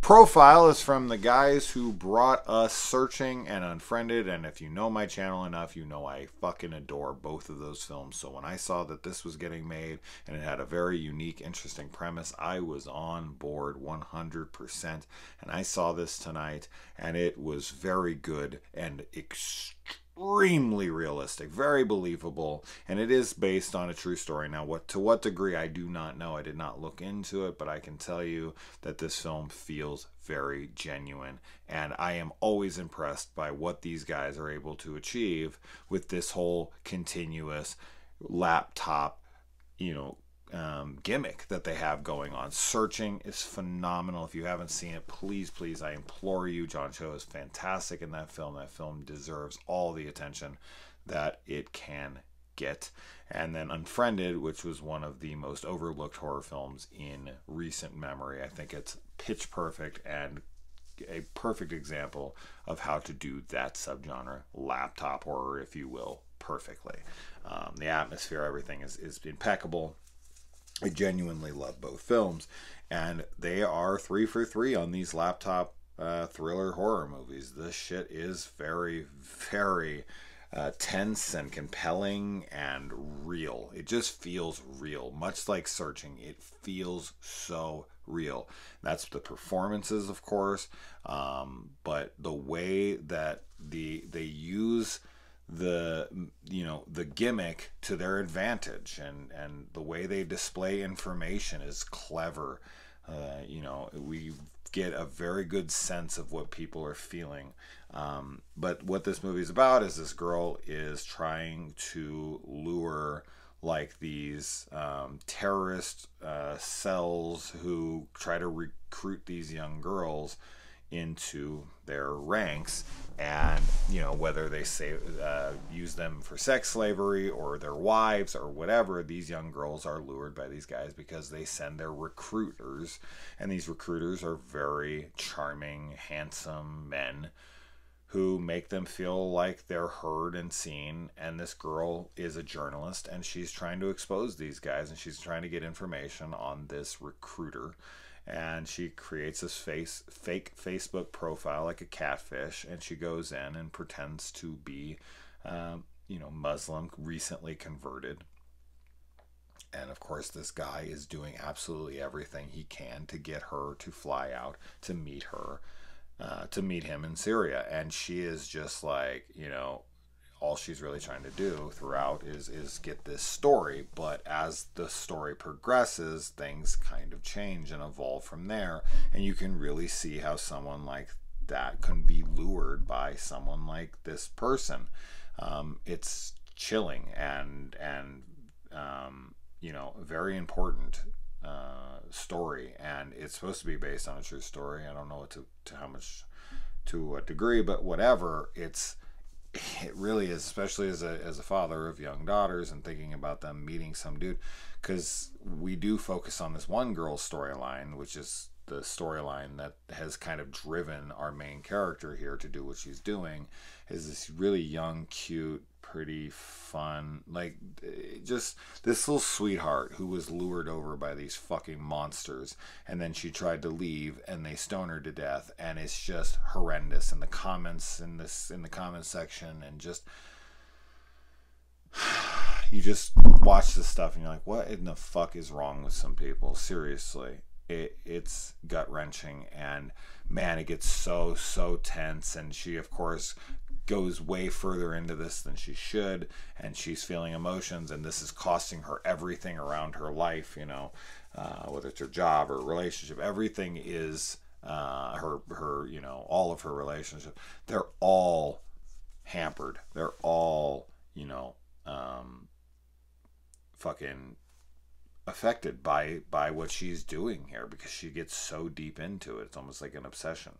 Profile is from the guys who brought us Searching and Unfriended, and if you know my channel enough, you know I fucking adore both of those films. So when I saw that this was getting made and it had a very unique, interesting premise, I was on board 100%. And I saw this tonight, and it was very good and extremely realistic, very believable, and it is based on a true story. Now, to what degree, I do not know. I did not look into it, but I can tell you that this film feels very genuine, and I am always impressed by what these guys are able to achieve with this whole continuous laptop, gimmick that they have going on. Searching is phenomenal. If you haven't seen it, please, I implore you. John Cho is fantastic in that film. That film deserves all the attention that it can get. And then Unfriended, which was one of the most overlooked horror films in recent memory. I think it's pitch perfect and a perfect example of how to do that subgenre, laptop horror, if you will, perfectly. The atmosphere, everything is impeccable. I genuinely love both films, and they are 3 for 3 on these laptop thriller horror movies. This shit is very, very tense and compelling and real. It just feels real, much like Searching. It feels so real. That's the performances, of course, but the way that they use the gimmick to their advantage, and the way they display information is clever. We get a very good sense of what people are feeling, but what this movie is about is this girl is trying to lure like these terrorist cells who try to recruit these young girls into their ranks, and whether they use them for sex slavery or their wives or whatever, these young girls are lured by these guys because they send their recruiters, and these recruiters are very charming, handsome men who make them feel like they're heard and seen. And this girl is a journalist, and she's trying to expose these guys, and she's trying to get information on this recruiter. And she creates this fake Facebook profile, like a catfish, and she goes in and pretends to be, Muslim, recently converted. And of course, this guy is doing absolutely everything he can to get her to fly out to meet him in Syria. And she is just like, all she's really trying to do throughout is get this story. But as the story progresses, things kind of change and evolve from there, and you can really see how someone like that can be lured by someone like this person. It's chilling and very important story, and it's supposed to be based on a true story. I don't know to what degree, but whatever. It really is, especially as a father of young daughters and thinking about them meeting some dude, because we do focus on this one girl's storyline, which is the storyline that has kind of driven our main character here to do what she's doing, is this really young, cute, pretty fun, like just this little sweetheart who was lured over by these fucking monsters, and then she tried to leave and they stone her to death, and it's just horrendous. And the comments in the comment section, and just you just watch this stuff and you're like, what in the fuck is wrong with some people? Seriously. It's gut-wrenching, and man, it gets so tense. And she, of course, goes way further into this than she should, and she's feeling emotions, and this is costing her everything around her life, whether it's her job or relationship. Everything is her all of her relationships, they're all hampered. They're all fucking affected by what she's doing here, because she gets so deep into it. It's almost like an obsession,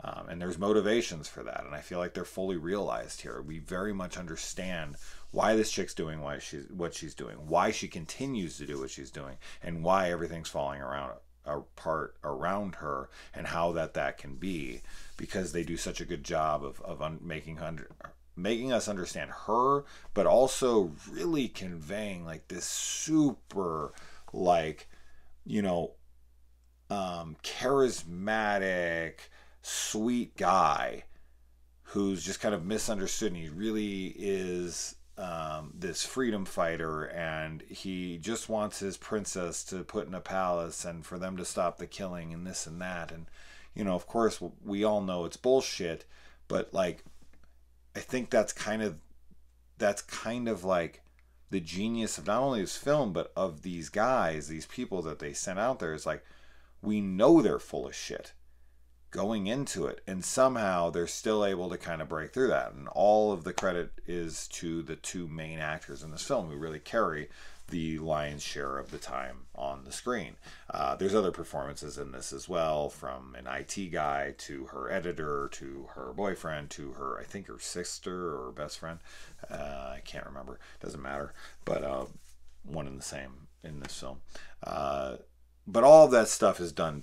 and there's motivations for that, and I feel like they're fully realized here. We very much understand why this chick's doing what she's doing, why she continues to do what she's doing, and why everything's falling apart around her, and how that can be, because they do such a good job of making us understand her, but also really conveying like this super, like, charismatic, sweet guy who's just kind of misunderstood, and he really is this freedom fighter, and he just wants his princess to put in a palace and for them to stop the killing and this and that. And of course we all know it's bullshit, but like I think that's kind of like the genius of not only this film but of these guys, these people that they sent out there. Is like, we know they're full of shit going into it, and somehow they're still able to kind of break through that. And all of the credit is to the two main actors in this film, who really carry the lion's share of the time on the screen. There's other performances in this as well, from an IT guy to her editor to her boyfriend to her, I think, her sister or best friend. I can't remember. Doesn't matter. But one and the same in this film. But all of that stuff is done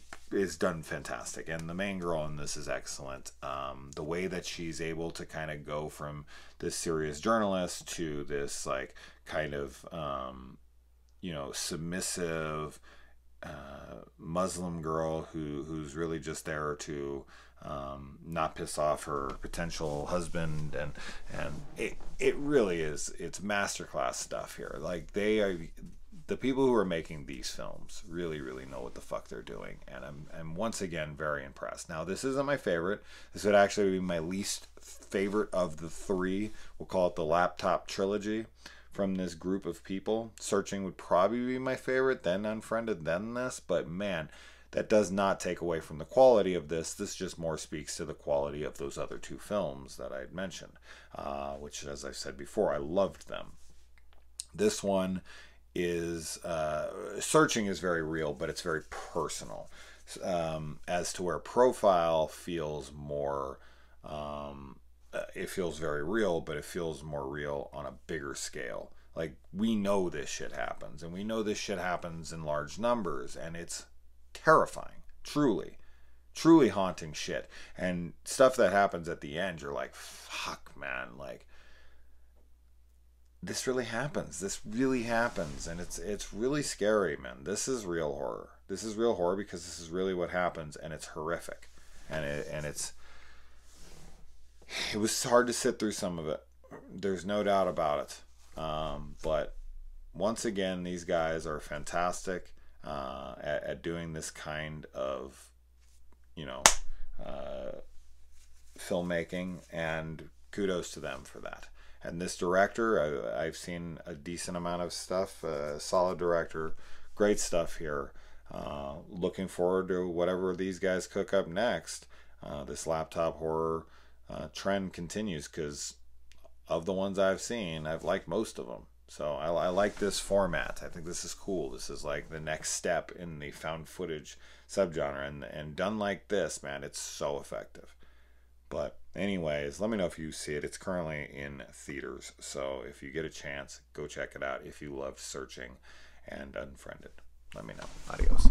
fantastic, and the main girl in this is excellent. The way that she's able to kind of go from this serious journalist to this like kind of submissive Muslim girl who's really just there to not piss off her potential husband, and it really is, it's masterclass stuff here. Like, the people who are making these films really, really know what the fuck they're doing, and I'm once again very impressed. Now, this isn't my favorite. This would actually be my least favorite of the three. We'll call it the Laptop Trilogy from this group of people. Searching would probably be my favorite, then Unfriended, then this. But man, that does not take away from the quality of this. This just more speaks to the quality of those other two films that I had mentioned, which, as I said before, I loved them. This one is Searching is very real, but it's very personal, as to where Profile feels more it feels very real, but it feels more real on a bigger scale. Like, we know this shit happens, and we know this shit happens in large numbers, and it's terrifying, truly haunting shit. And stuff that happens at the end, you're like, fuck, man, like, this really happens. This really happens, and it's really scary, man. This is real horror. This is real horror because this is really what happens, and it's horrific, and it was hard to sit through some of it. There's no doubt about it. But once again, these guys are fantastic at doing this kind of filmmaking, and kudos to them for that. And this director, I've seen a decent amount of stuff. Solid director, great stuff here. Looking forward to whatever these guys cook up next. This laptop horror trend continues, because of the ones I've seen, I've liked most of them. So I like this format. I think this is cool. This is like the next step in the found footage subgenre, and done like this, man, it's so effective. But anyways, let me know if you see it. It's currently in theaters, so if you get a chance, go check it out if you loved Searching and Unfriended. Let me know. Adios.